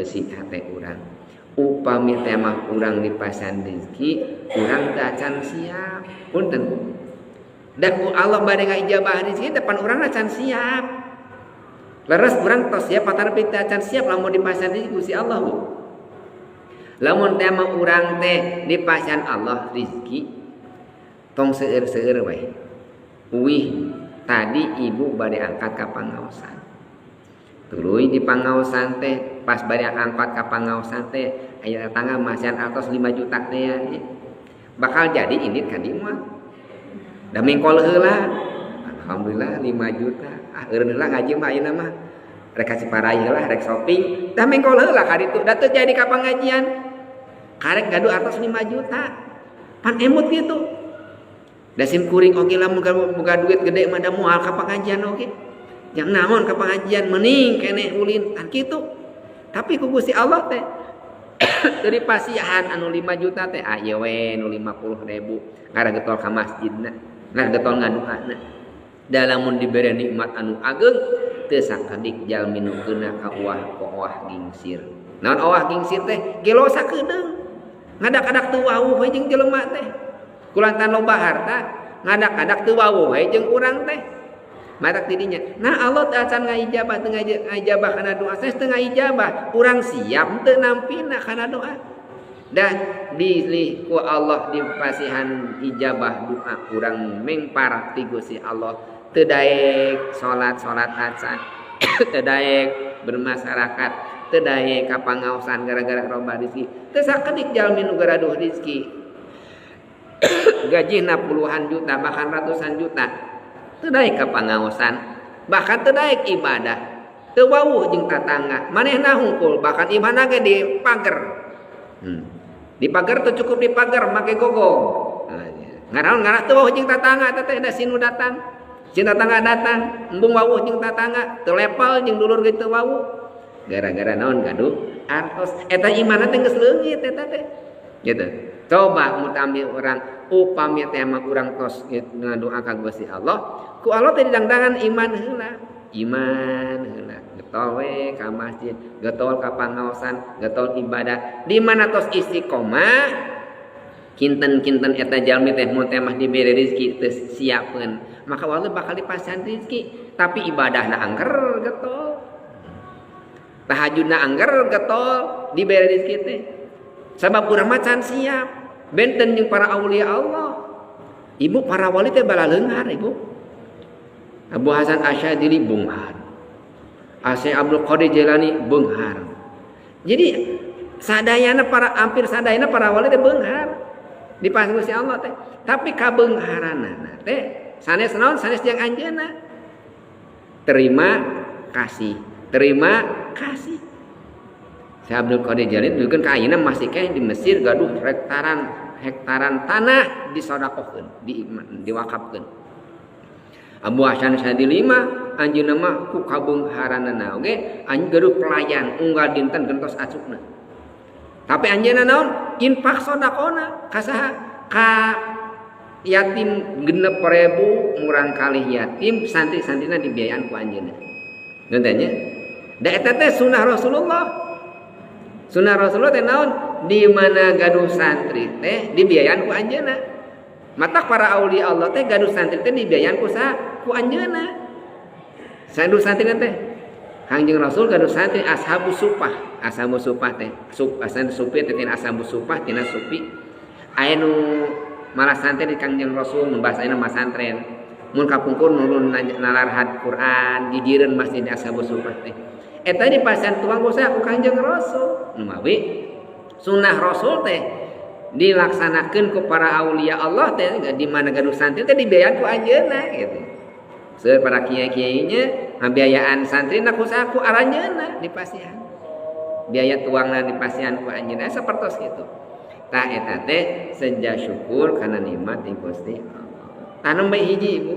si hate urang upami tema urang dipasan rezeki urang teu acan siap punten da ku Allah bade ngaijabah rezeki depan urang acan siap leres urang tos siap patarpi teu acan siap lamun dipasan rezeki Gusti Allah Bu lamun tema urang teh dipasan Allah rezeki tong seueur-seueur we uih tadi ibu bade angkat ka pangaosan tuluy di pangaosan teh pas bade angkat ka pangaosan teh aya tangga masian atos 5 juta teh ya. Bakal jadi indit ka dieu mah da mengkol heula alhamdulillah 5 juta eureun heula ngaji mah ayeuna mah rek kasih parai heula rek shopping da mengkol heula ka ditu da teu jadi ka pangajian karek gaduh atos 5 juta pan emut gitu da sim kuring oge lamun boga duit gede mah da moal ka pangajian oge yang naon ka pengajian mending kene ulin kan kitu tapi ku Gusti Allah teh dari pasihan anu 5 juta teh aya we nu 50.000 ngara getol ka masjidna ngara getol ngaduana da lamun dibere nikmat anu ageng teu sakadik jalmi nu keuna ka uwah gingsir naon uwah gingsir teh gelo sakedeung ngadak-adak teu wawuh we jeung jelema teh kulantaran loba harta ngadak-adak teu wawuh we jeung urang teh matak tidinya nah Allah teu acan ngaijabah teu ngaijabah kana doa saya teu ngaijabah urang siap teu nampina kana doa dah dilih ku Allah dipasihan ijabah doa urang mengparah ti Gusti Allah teu daek salat acan teu daek bermasyarakat teu daek ka pangaosan gara-gara robah rezeki teu sakedik jalmi nu garaduh rezeki gajina puluhan juta bahkan ratusan juta teu daek ka pangaosan bahkan teu daek ibadah teu wawuh jeung tatangga manehna hungkul bahkan ibadah ge di pager di pager teu cukup di pager make gogong ngaraon teu wawuh jeung tatangga teh da sinu datang cing tatangga datang embung wawuh jeung tatangga teu lepel jeung dulur ge teu wawuh gara-gara naon gaduh artos eta imanna teh geus leungit eta teh gitu coba mutambi orang upami teh mah urang tos ngadoa ka Gusti Allah ku Allah teh didangdangan iman heula getol we ka masjid getol ka pangaosan getol ibadah di mana tos istiqomah kinten-kinten eta jalmi teh mun teh mah dibere rezeki teu siapeun maka Allah bakal dipasihan rezeki tapi ibadahna angger getol tahajudna angger getol dibere rezeki teh sabab urang mah can siap benten jeung para aulia Allah ibu para wali teh bala leungar ibu Abu Hasan Asyadili beunghar Syekh Abdul Qadir Jailani beunghar jadi sadayana hampir sadayana para wali teh beunghar dipasang Gusti Allah teh tapi kabeungharanna teh sanes naon sanes jeung anjeunna terima kasih Syekh Abdul Qadir Jailani dulukeun ka ayeuna masih kene di Mesir gaduh hektaran tanah disodakohkeun diwakafkeun Abu Hasan Asyadili mah anjeunna mah ku kabeungharanna oge anjeun gaduh pelayan unggal dinten gentos acukna tapi anjeunna naon infak sedekahna ka saha ka yatim 6.000 murang kalih yatim santri-santrina dibiayaan ku anjeunna ngeunten nya da eta teh sunah Rasulullah teh naon di mana gaduh santri teh dibiayaan ku anjeunna matak para aulia Allah teh gaduh santri teh dibiayaan ku ku anjeunna gaduh santri teh Kangjeng Rasul gaduh santri ashabus supah teh asan supi teh tina ashabus supah tina supi aya nu malah santri di Kangjeng Rasul nu basaina masantren mun kapungkur nulun nalarhat Quran dijireun masjid ashabus supah teh eta dipasihan tuang dosa ku Kangjeng Rasul nu mawi sunah Rasul teh dilaksanakeun ku para aulia Allah teh di mana gaduh santri teh dibiayaan ku anjeunna gitu. Seueur para kiai-kiai nya ngabiayaan santrina ku saku aranjeunna dipasihan. Biaya tuangna dipasihan ku anjeunna sapertos kitu. Tah eta teh senja syukur kana nikmat ti Gusti Allah. Tanam bae hiji Ibu.